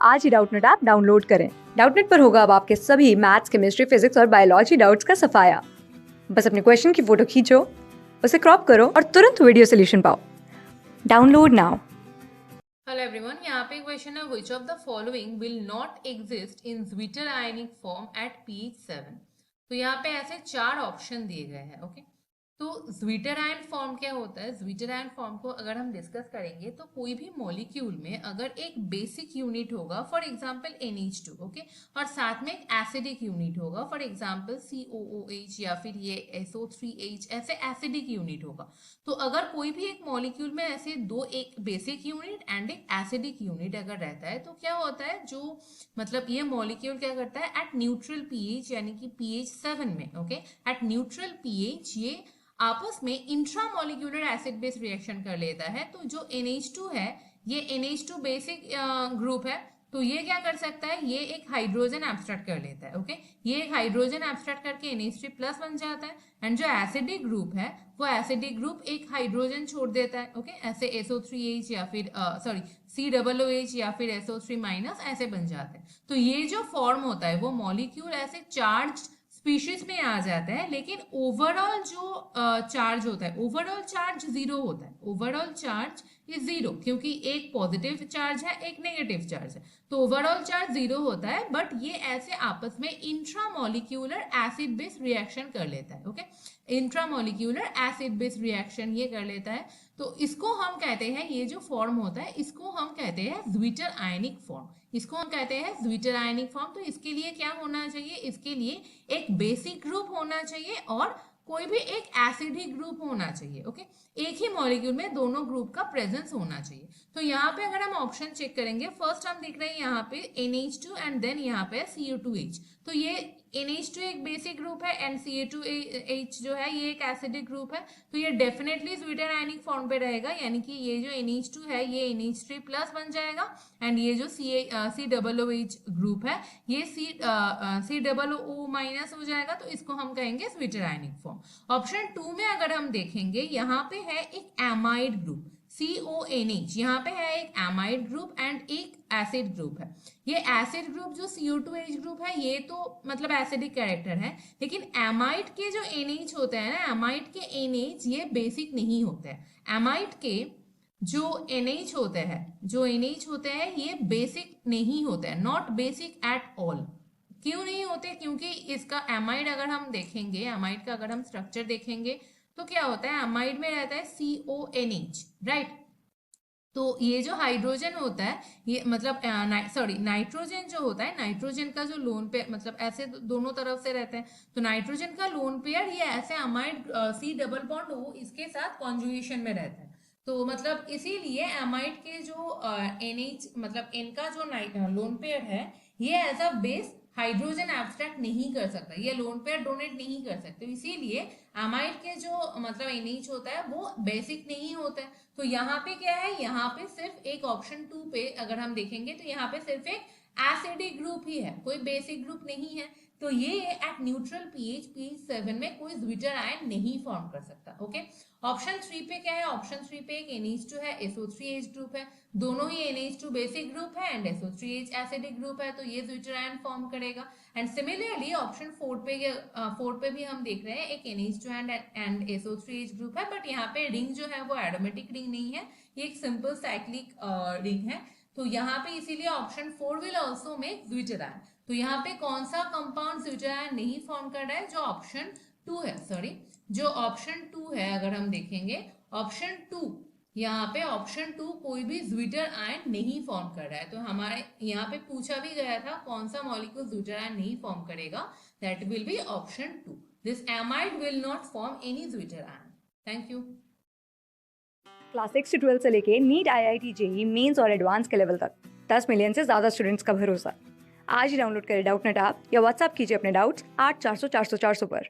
आज ही Doubtnut app download करें। Doubtnut पर होगा अब आपके सभी मैथ्स, केमिस्ट्री, फिजिक्स और बायोलॉजी डाउट्स का सफाया। बस अपने क्वेश्चन की फोटो खींचो, उसे क्रॉप करो और तुरंत वीडियो सोल्यूशन पाओ। Download now. हेलो एवरीवन, यहाँ पे क्वेश्चन है which of the following will not exist in zwitterionic form at pH 7। तो यहाँ पे ऐसे चार ऑप्शन दिए गए हैं। ओके, तो ज्विटर आयन फॉर्म क्या होता है? ज्विटर आयन फॉर्म को अगर हम डिस्कस करेंगे तो कोई भी मॉलिक्यूल में अगर एक बेसिक यूनिट होगा, फॉर एग्जांपल NH2, ओके, और साथ में एक एसिडिक यूनिट होगा, फॉर एग्जांपल COOH या फिर ये SO3H, ऐसे एसिडिक यूनिट होगा। तो अगर कोई भी एक मॉलिक्यूल में ऐसे दो, एक बेसिक यूनिट एंड एक एसिडिक यूनिट अगर रहता है, तो क्या होता है, जो मतलब ये मॉलिक्यूल क्या करता है एट न्यूट्रल पीएच यानी कि pH 7 में, ओके, एट न्यूट्रल पीएच ये आपस में इंट्रामोलिक्यूलर एसिड बेस रिएक्शन कर लेता है। तो जो NH2 है, ये NH2 बेसिक ग्रुप है, तो ये क्या कर सकता है, ये एक हाइड्रोजन एब्स्ट्रैक्ट कर लेता है। ओके, ये एक हाइड्रोजन एब्स्ट्रैक्ट करके NH3 प्लस बन जाता है। एंड जो एसिडिक ग्रुप है, वो एसिडिक ग्रुप एक हाइड्रोजन छोड़ देता है। ओके, ऐसे SO3H या फिर सॉरी COOH या फिर SO3 माइनस ऐसे बन जाते हैं। तो ये जो फॉर्म होता है वो मॉलिक्यूल ऐसे चार्ज स्पीशीज में आ जाता है, लेकिन ओवरऑल जो चार्ज होता है, ओवरऑल चार्ज जीरो होता है। ओवरऑल चार्ज इज जीरो, क्योंकि एक पॉजिटिव चार्ज है, एक नेगेटिव चार्ज है, तो ओवरऑल चार्ज जीरो होता है। बट ये ऐसे आपस में इंट्रामोलिक्यूलर एसिड बेस रिएक्शन कर लेता है। Okay, intramolecular acid base reaction ये कर लेता है। तो इसको हम कहते हैं, ये जो फॉर्म होता है इसको हम कहते हैं ज्विटर आयनिक फॉर्म। इसको हम कहते हैं ज्विटर आयनिक फॉर्म। तो इसके लिए क्या होना चाहिए? इसके लिए एक बेसिक ग्रुप होना चाहिए और कोई भी एक एसिडिक ग्रुप होना चाहिए। ओके, एक ही मॉलिक्यूल में दोनों ग्रुप का प्रेजेंस होना चाहिए। तो यहाँ पे अगर हम ऑप्शन चेक करेंगे, फर्स्ट हम देख रहे हैं यहाँ पे NH2 एंड देन यहाँ पे CO2H। तो ये NH2 एक बेसिक ग्रुप है एंड CH2H जो है ये एक एसिडिक ग्रुप है। तो ये डेफिनेटली ज्विटर आयनिक फॉर्म पे रहेगा, यानी कि ये जो NH2 है ये NH3 प्लस बन जाएगा एंड ये जो COOH ग्रुप है ये COO माइनस हो जाएगा। तो इसको हम कहेंगे ज्विटर आयनिक फॉर्म। ऑप्शन 2 में अगर हम देखेंगे, यहाँ पे है एक एमाइड ग्रुप CONH, यहाँ पे है एक एमाइड ग्रुप एंड एक एसिड ग्रुप है। ये एसिड ग्रुप जो CO2H ग्रुप है ये तो मतलब एसिडिक कैरेक्टर है, लेकिन एमाइड के जो NH होते हैं ना, एमाइड के NH ये बेसिक नहीं होते हैं। एमाइड के जो NH होते हैं, जो NH होते हैं ये बेसिक नहीं होते हैं, नॉट बेसिक एट ऑल। क्यों नहीं होते? क्योंकि इसका एमाइड अगर हम देखेंगे, एमाइड का अगर हम स्ट्रक्चर देखेंगे तो क्या होता है, एमाइड में रहता है CONH, राइट। तो ये जो हाइड्रोजन होता है ये मतलब नाइट्रोजन जो होता है, नाइट्रोजन का जो लोन पेयर मतलब ऐसे दोनों तरफ से रहते हैं, तो नाइट्रोजन का लोन पेयर ये ऐसे amide C double bond O इसके साथ कॉन्जुगेशन में रहता है। तो मतलब इसीलिए एमाइड के जो NH मतलब इनका जो लोन पेयर है ये as a base hydrogen abstract नहीं कर सकता, ये लोन पेयर डोनेट नहीं कर सकते। इसीलिए एमाइड के जो मतलब NH होता है वो बेसिक नहीं होता है। तो यहाँ पे क्या है, यहाँ पे सिर्फ एक ऑप्शन 2 पे अगर हम देखेंगे तो यहाँ पे सिर्फ एक एसिडिक ग्रुप ही है, कोई बेसिक ग्रुप नहीं है। तो ये एट न्यूट्रल pH 7 में कोई ज्विटर आयन नहीं फॉर्म कर सकता। ओके, ऑप्शन 3 पे क्या है? ऑप्शन 3 पे एक NH2 है, SO3H ग्रुप है, दोनों ही NH2 बेसिक ग्रुप है एंड SO3H एसिडिक ग्रुप है, तो ये ज्विटर आयन फॉर्म करेगा। एंड सिमिलरली ऑप्शन 4 पे भी हम देख रहे हैं एक NH2 एंड SO3H ग्रुप है, बट यहाँ पे रिंग जो है वो एरोमेटिक रिंग नहीं है, ये एक सिंपल साइक्लिक रिंग है। तो यहाँ पे इसीलिए option 4 will also make zwitter ion. तो यहाँ पे कौन सा कंपाउंड ज्विटर आयन नहीं फॉर्म कर रहा है? जो ऑप्शन 2 है, सॉरी जो ऑप्शन 2 है अगर हम देखेंगे ऑप्शन 2, यहाँ पे ऑप्शन 2 कोई भी ज्विटर आयन नहीं फॉर्म कर रहा है। तो हमारे यहाँ पे पूछा भी गया था कौन सा मॉलिक्यूल ज्विटर आयन नहीं फॉर्म करेगा, that will be option 2, this amide will not form any zwitter ion. Thank you. Class 6 से 12 से लेके नीट, IIT, JEE मेंस और एडवांस के लेवल तक 10 मिलियन से ज्यादा स्टूडेंट्स का भरोसा। आज ही डाउनलोड करें डाउटनेट ऐप या व्हाट्सएप कीजिए अपने डाउट्स 8400 400 400 पर।